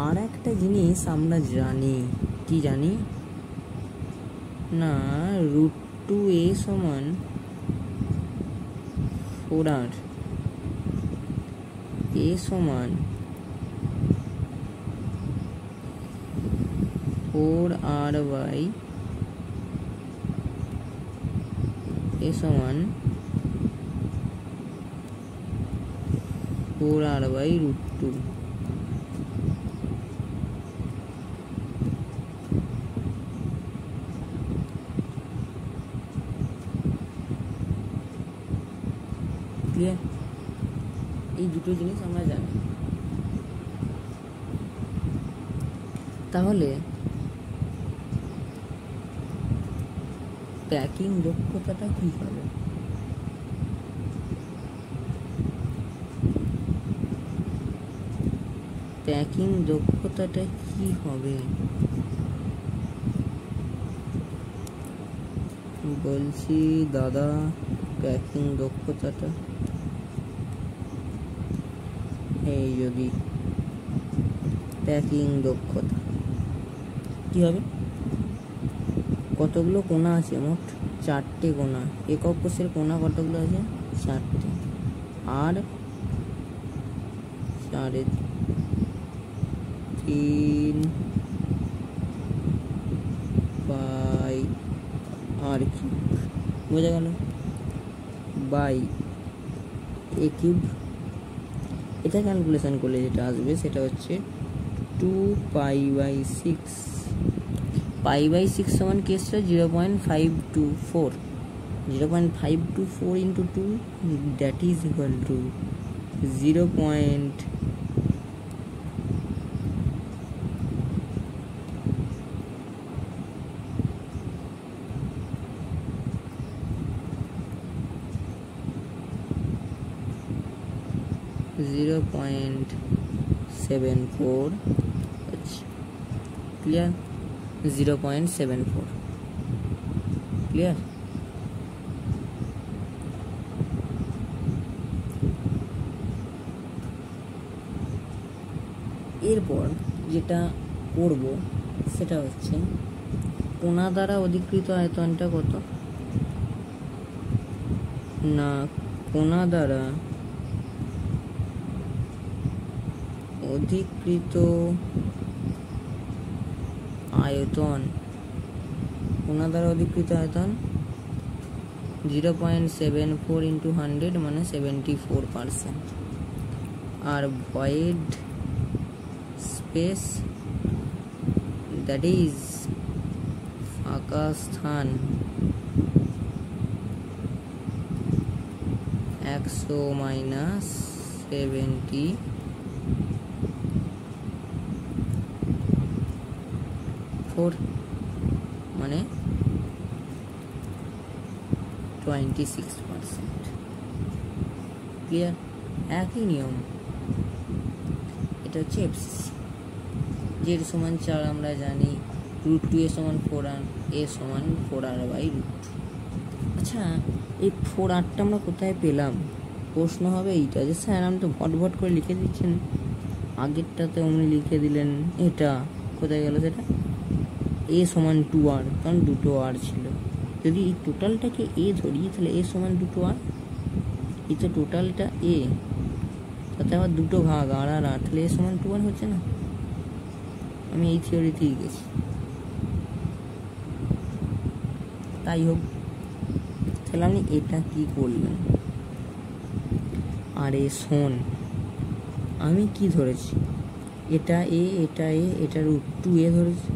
Speaker 1: আর একটা জিনিস আমরা জানি, কি জানি না, √2a সমান 4r, a সমান 4r বাই a সমান 4r বাই √2। ক্লিয়ার? এই দুটো জিনিস আমরা জানি। তাহলে প্যাকিং দক্ষতাটা কি হবে? প্যাকিং দক্ষতাটা কি হবে বলছি দাদা, প্যাকিং দক্ষতাটা এই যদি প্যাকিং দক্ষতা কি হবে, কতগুলো কোণা আছে? মোট 4টে কোণা। একক কোষের কোণা কতগুলো আছে? 4টে। আর 3 বাই আর কিউব, বোঝা গেল, বাই এ কিউব। এটা ক্যালকুলেশন করলে যেটা আসবে সেটা হচ্ছে 2π/6। π/6 সমান কি এসছে? 0.524। 0.524 into 2 that is equal to 0.0 0.74। Clear? 0.74 clear? এরপর যেটা করব সেটা হচ্ছে কোণা দ্বারা অধিকৃত আয়তনটা কত না, কোণা দ্বারা অধিকৃত আয়তন, কোণা দ্বারা অধিকৃত আয়তন 0.74 ইন্টু 100 মানে 74%। আর ভয়েড স্পেস দ্যাট ইজ ফাঁকা স্থান 100 মাইনাস 74 মানে 26%। ক্লিয়ার? একই নিয়ম, এটা হচ্ছে এফসিসি। জেড সমান 4 আমরা জানি, √2a সমান 4r, a সমান 4r বাই √2। আচ্ছা, এই 4rটা আমরা কোথায় পেলাম? প্রশ্ন হবে এইটা যে স্যার আমি তো ভট করে লিখে দিচ্ছেন, আগেরটাতে অমনি লিখে দিলেন, এটা কোথায় গেল? সেটা a সমান 2r, কারণ দুটো r ছিল। যদি এই টোটালটাকে a ধরি তাহলে a সমান 2r, এই তো টোটালটা a, তাতে আবার দুটো ভাগ আর আর আর, তাহলে a সমান 2r হচ্ছে না? আমি এই থিওরিতেই গেছি। তাই হোক, তাহলে আমি এটা কি করলাম? আরে শোন, আমি কি ধরেছি? এটা a, এটা a, এটা √2a ধরেছি।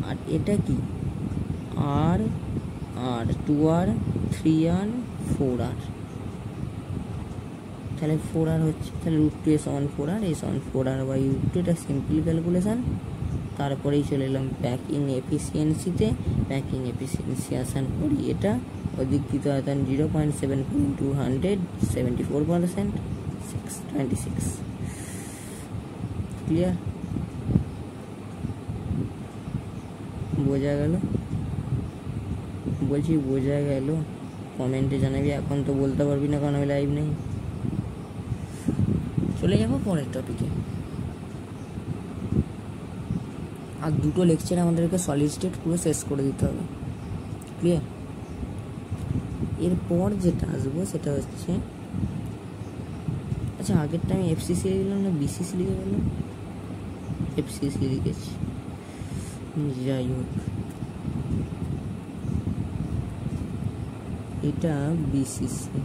Speaker 1: আর এটা কি? r r 2r 3r 4r, তাহলে 4r হচ্ছে, তাহলে √2a সমান 4r, a সমান 4r বাই √2। এটা সিম্পল ক্যালকুলেশন। তারপরেই চলে এলাম প্যাকিং এফিসিয়েন্সিতে। প্যাকিং এফিসিয়েন্সি আসার পরই এটা অধিকৃত আয়তন 0.74 ইন্টু 100 74%, 26। ক্লিয়ার? বোঝা গেল? বলছি বোঝা গেল? কমেন্টে জানাবি। এখন তো বলতে পারবি না কারণ আমি লাইভ নেই। চলে যাবো পরের টপিকে। আর দুটো লেকচার আমাদেরকে সলিড স্টেট পুরো শেষ করে দিতে হবে। ক্লিয়ার? এরপর যেটা আসবো সেটা হচ্ছে, আচ্ছা আগেরটা আমি এফসিসি লিখলাম না বিসিসি লিখে গেলাম? এফসিসি লিখেছি, যাই হোক। এটা বিসিসি।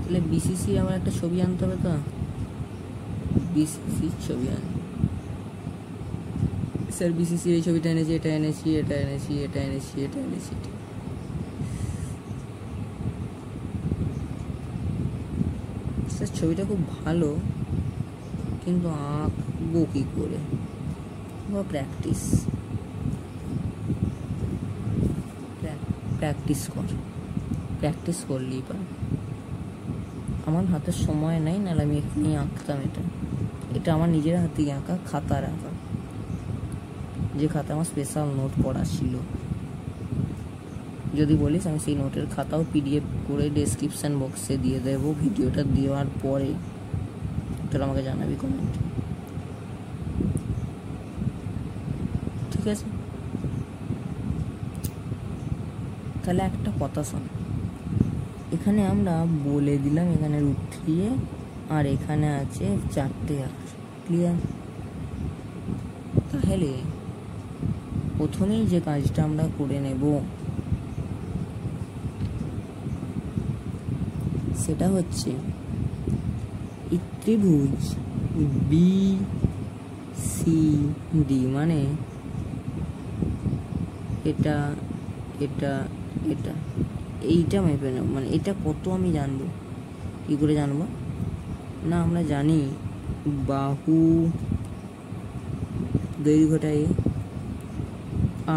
Speaker 1: তাহলে বিসিসি আমার একটা ছবি আনতে হবে তো, বিসিসি ছবি আন। স্যার বিসিসি এই ছবিটা এনেছি, এটা এনেছি, এটা এনেছি, এটা এনেছি, এটা এনেছি। স্যার ছবিটা খুব ভালো, কিন্তু আঁকবো কী করে? প্র্যাকটিস প্র্যাকটিস করলেই পার। আমার হাতে সময় নেই, নাহলে আমি এখানে আঁকতাম। এটা আমার নিজের হাত থেকে আঁকা, খাতার আঁকা, যে খাতা আমার স্পেশাল নোট করা ছিল। যদি বলিস আমি সেই নোটের খাতাও পিডিএফ করে ডেসক্রিপশান বক্সে দিয়ে দেবো ভিডিওটা দেওয়ার পরে, তোরা আমাকে জানাবি কমেন্ট, ঠিক আছে? তাহলে একটা কথা শোন, এখানে আমরা বলে দিলাম এখানে √3 আর এখানে আছে 4R। ক্লিয়ার? তাহলে প্রথমেই যে কাজটা আমরা করে নেব সেটা হচ্ছে এই ত্রিভুজ BCD, মানে এটা এটা এটা এইটা মেপে নেব। মানে এটা কত আমি জানবো, কী করে জানবো? না আমরা জানি বাহু দৈর্ঘ্যটা এ,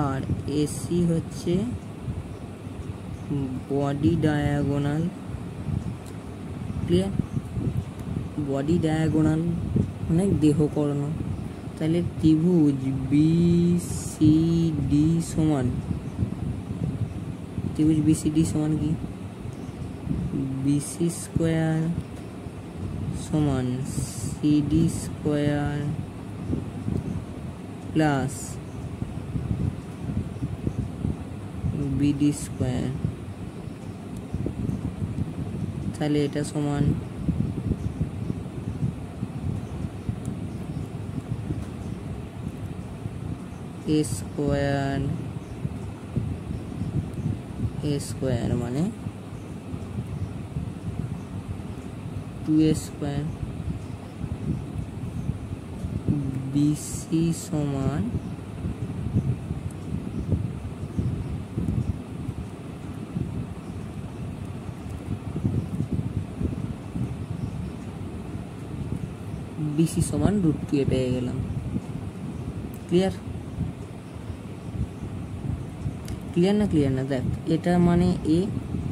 Speaker 1: আর এসি হচ্ছে body diagonal. Clear? Body diagonal মানে দেহকর্ণ। তাহলে ত্রিভুজ BCD সমান, ত্রিভুজ BCD সমান কি? BC স্কোয়ার সমান CD square plus BD square. তাহলে এটা সমান A স্কোয়ার মানে 2A স্কোয়ার। BC সমান BC সমান √2A পেয়ে গেলাম। ক্লিয়ার? ক্লিয়ার না? ক্লিয়ার না? দেখ এটা মানে এ,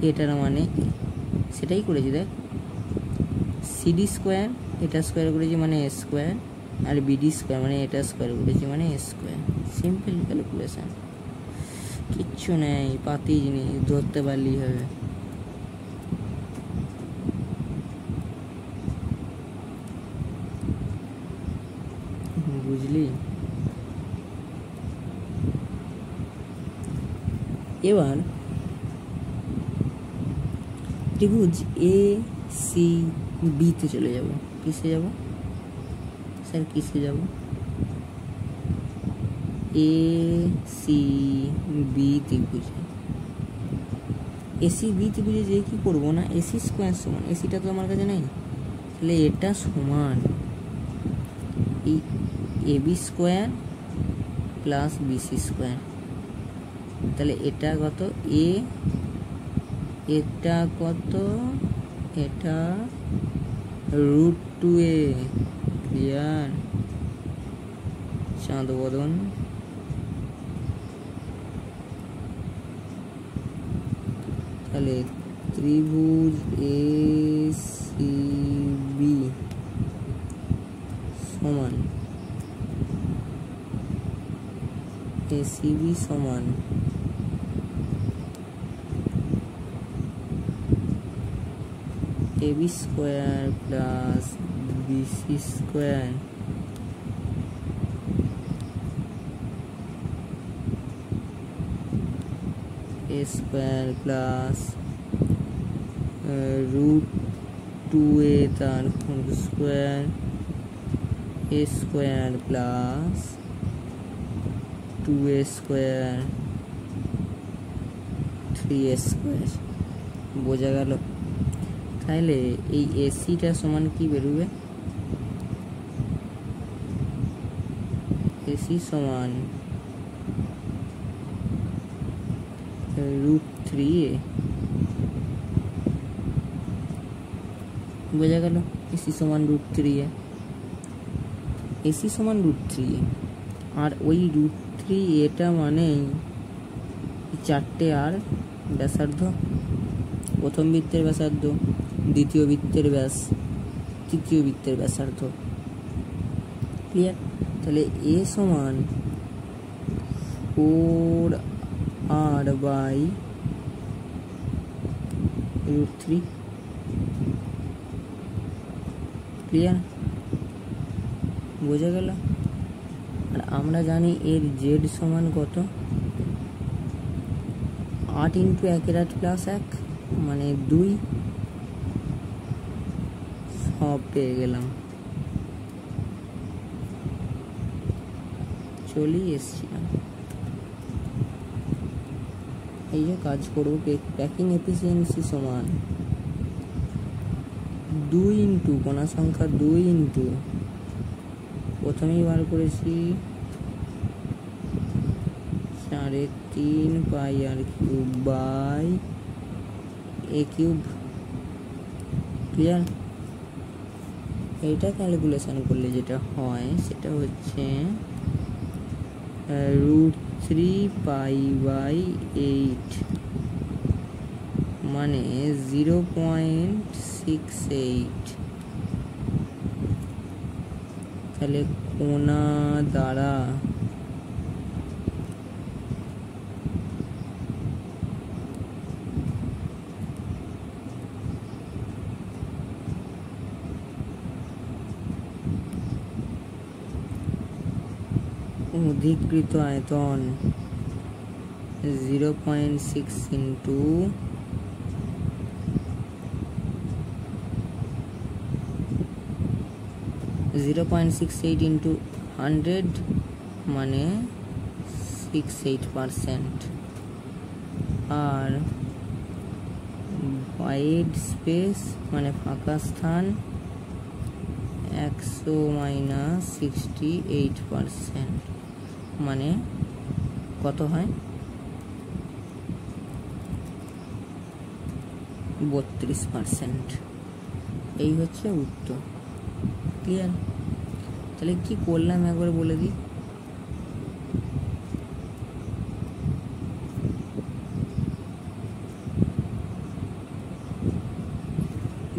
Speaker 1: এটার মানে এ, সেটাই করেছি। দেখ CD স্কোয়ার, এটা স্কোয়ার করেছি মানে A স্কোয়ার, আর BD স্কোয়ার মানে এটা স্কোয়ার করেছি মানে A স্কোয়ার। সিম্পল ক্যালকুলেশন, কিচ্ছু নেই, পাতি জিনিস, ধরতে পারলেই হবে। বুঝলি? এবার ত্রিভুজ ACB তে চলে যাব। কিসে যাব স্যার? কিসে যাব? ACB ত্রিভুজে। ACB ত্রিভুজে যে কি করবো না, AC স্কোয়ার সমান, এসিটা তো আমার কাছে নেই, তাহলে এটা সমান এই AB square plus BC square. তাহলে এটা কত? A, এটা কত? এটা √2A। ক্লিয়ার? চাঁদ বদন। তাহলে ত্রিভুজ সিবি সমান এসিবি সমান AB square plus BC square a square plus root 2a তার whole square a square plus 2a square 3a square. বোঝা গেল? তাহলে এই এসিটা সমান কি বেরোবে? এসি সমান রুট 3a। বোঝা গেল? এসি সমান রুট 3a, এসি সমান রুট 3a। আর ওই রুট 3a মানেই 4টে আর ব্যাসার্ধ, প্রথম বৃত্তের ব্যাসার্ধ, দ্বিতীয় বৃত্তের ব্যাস, তৃতীয় বৃত্তের ব্যাসার্ধ। ক্লিয়ার? তাহলে এ সমান 4r বাই রুট 3। ক্লিয়ার? বোঝা গেল? আর আমরা জানি এর জেড সমান কত? 8 ইন্টু 1 প্লাস 1 মানে 2। সব পেয়ে গেলাম, চলে এসছিলাম। এই যে কাজ করবো, প্যাকিং এফিসিয়েন্সি সমান 2 ইন্টু কোণা সংখ্যা 2 ইন্টু প্রথমেই বার করেছি 3.5 pi r cube by a cube. Clear? এইটা ক্যালকুলেশন করলে যেটা হয় সেটা হচ্ছে রুট 3 পাই বাই 8 মানে 0.68। তাহলে কোণা দ্বারা অধিকৃত আয়তন 0.6 ইন্টু 0.68 ইন্টু 100 মানে 68%। আর void স্পেস মানে ফাঁকা স্থান 100 মাইনাস 68% মানে কত হয়? 32%। এই হচ্ছে উত্তর। ক্লিয়ার? তাহলে কি করলাম একবার বলে দিই।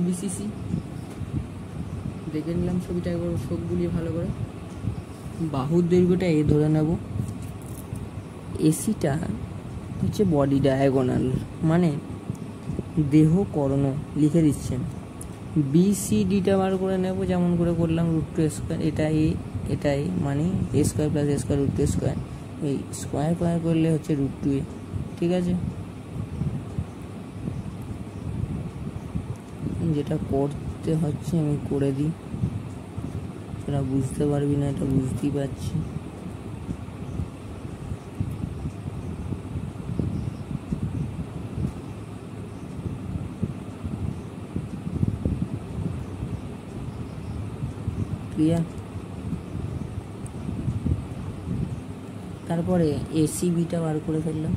Speaker 1: বিসিসি দেখে নিলাম, ছবিটা একবার চোখ বুলিয়ে ভালো করে। বাহুর দৈর্ঘ্যটা এ ধরে নেব। এসিটা হচ্ছে বডি ডায়াগোনাল মানে দেহ কর্ণ লিখে দিচ্ছেন। বিসিডিটা বার করে নেব যেমন করে করলাম রুট 2 স্কোয়ার। এটা এ মানে এ স্কোয়ার প্লাস এ স্কোয়ার রুট 2 স্কোয়ার। এই স্কোয়ার করলে হচ্ছে রুট 2a। ঠিক আছে? যেটা করতে হচ্ছে আমি করে দিই, তোরা বুঝতে পারবি না, এটা বুঝতেই পারছি। ক্লিয়ার? তারপরে এসিবিটা বার করে ফেললাম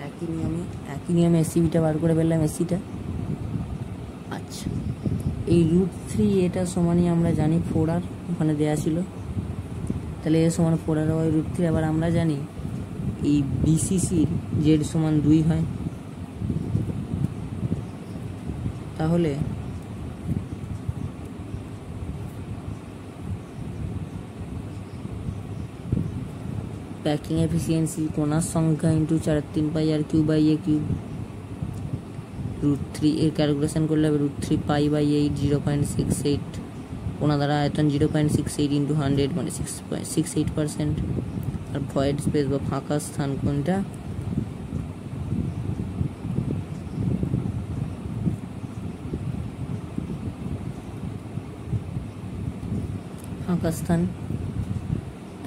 Speaker 1: একই নিয়মে এসিবিটা বার করে ফেললাম এসিটা। আচ্ছা, এই রুট 3 সমানই আমরা জানি 4r, ওখানে দেয়া ছিল। তাহলে এ সমান 4r হয় রুট 3। আবার আমরা জানি এই বিসিসির জেড সমান 2 হয়। তাহলে প্যাকিং এফিসিয়েন্সি কোণার সংখ্যা into 4/3 r cube by a cube, √3 এর ক্যালকুলেশন করলে হবে √3π/8 0.68, কোণা দ্বারা আয়তন 0.68 ইন্টু 100 মানে 6.68%। আর ভয়েড স্পেস বা ফাঁকা স্থান কোনটা, ফাঁকা স্থান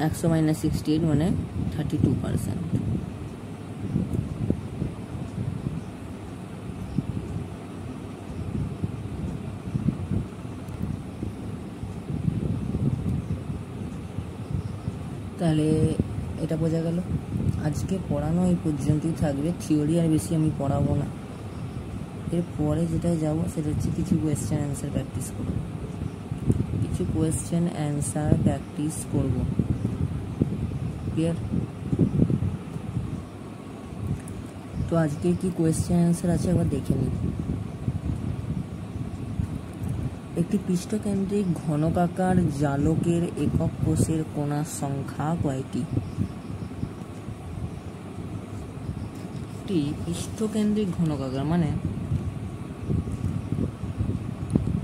Speaker 1: 100 - 68 মানে 32%। তাহলে এটা বোঝা গেল। আজকে পড়ানো এই পর্যন্তই থাকবে, থিওরি আর বেশি আমি পড়াবো না। এরপরে যেটা যাব সেটা হচ্ছে কিছু কোয়েশ্চেন অ্যান্সার প্র্যাকটিস করব, ক্লিয়ার? তো আজকে কি কোয়েশ্চেন অ্যান্সার আছে একবার দেখে নিই। একটি পৃষ্ঠকেন্দ্রিক ঘনকাকার জালকের একক কোষের কোণার সংখ্যা কয়টি? একটি পৃষ্ঠকেন্দ্রিক ঘনকাকার মানে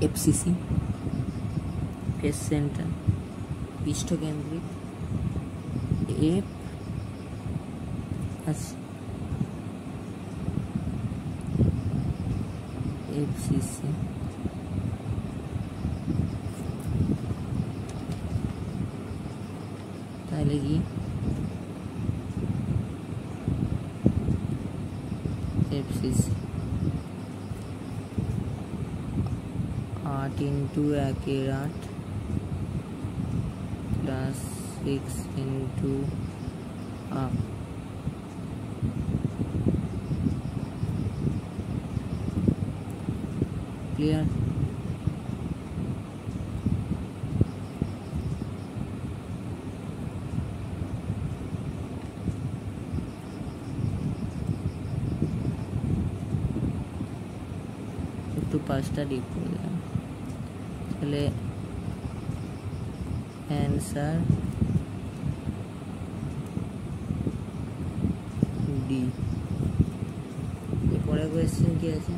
Speaker 1: এফসিসি, ফেস সেন্টার, পৃষ্ঠকেন্দ্রিক এফ আছে, এফসিসি। তাহলে কি এফসিসি 8 × 1 = 8 প্লাস 6 × 8, ক্লিয়ার? একটু 5টা ডিপ করে দিলাম। তাহলে অ্যান্সার ডি। এরপরে কোয়েশ্চেন কি আছে?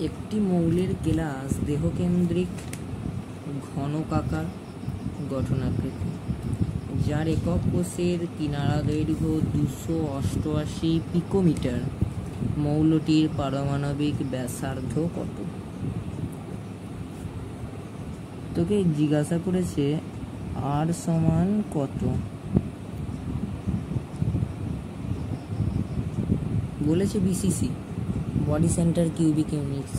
Speaker 1: একটি মৌলের কেলাস দেহকেন্দ্রিক ঘনকাকার গঠনাকৃতি, যার একক কোষের কিনারা দৈর্ঘ্য 288 পিকোমিটার। মৌলটির পারমাণবিক ব্যাসার্ধ কত? তোকে জিজ্ঞাসা করেছে আর সমান কত, বলেছে BCC, body centre cubic units,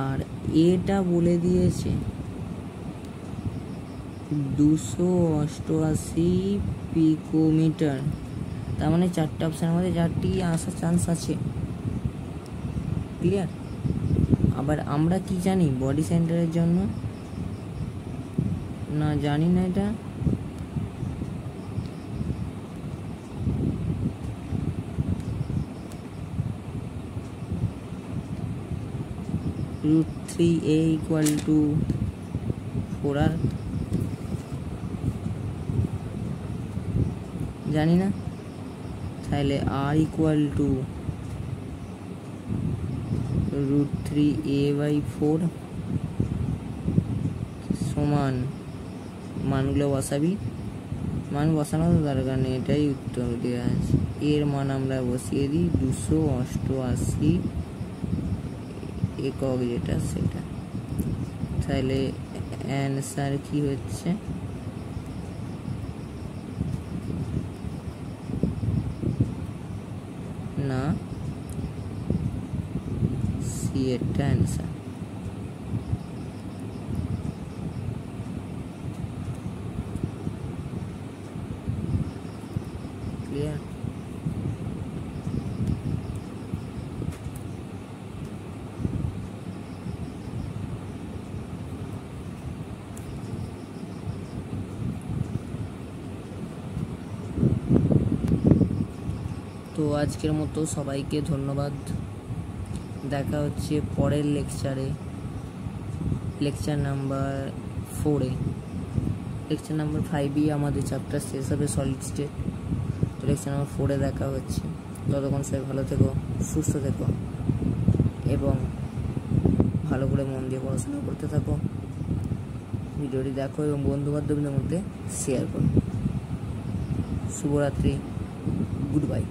Speaker 1: আর এটা বলে দিয়েছে 288 পিকোমিটার। তার মানে 4টে অপশানের মধ্যে 4টি আসার চান্স আছে, ক্লিয়ার? আবার আমরা কি জানি বডি সেন্টারের জন্য, না জানি না, এটা √3a = 4r, জানি না। তাহলে r = √3a/4 সমান, মানগুলো বসাবি, মান বসানো তো দরকার নেই, এটাই উত্তর দেওয়া আছে। এর মান আমরা বসিয়ে দিই 288 একক যেটা সেটা। তাহলে অ্যান্সার কি হচ্ছে, না সি এটা অ্যান্সার, ক্লিয়ার? তো আজকের মতো সবাইকে ধন্যবাদ। দেখা হচ্ছে পরের লেকচারে, লেকচার নাম্বার 4-এ। লেকচার নাম্বার 5-ই আমাদের চ্যাপ্টার শেষ হবে, সলিড স্টেট। তো লেকচার নাম্বার 4-এ দেখা হচ্ছে। ততক্ষণ সবাই ভালো থেকো, সুস্থ থেকো এবং ভালো করে মন দিয়ে পড়াশোনা করতে থাকো। ভিডিওটি দেখো এবং বন্ধুবান্ধবদের মধ্যে শেয়ার করো। শুভরাত্রি, গুড বাই।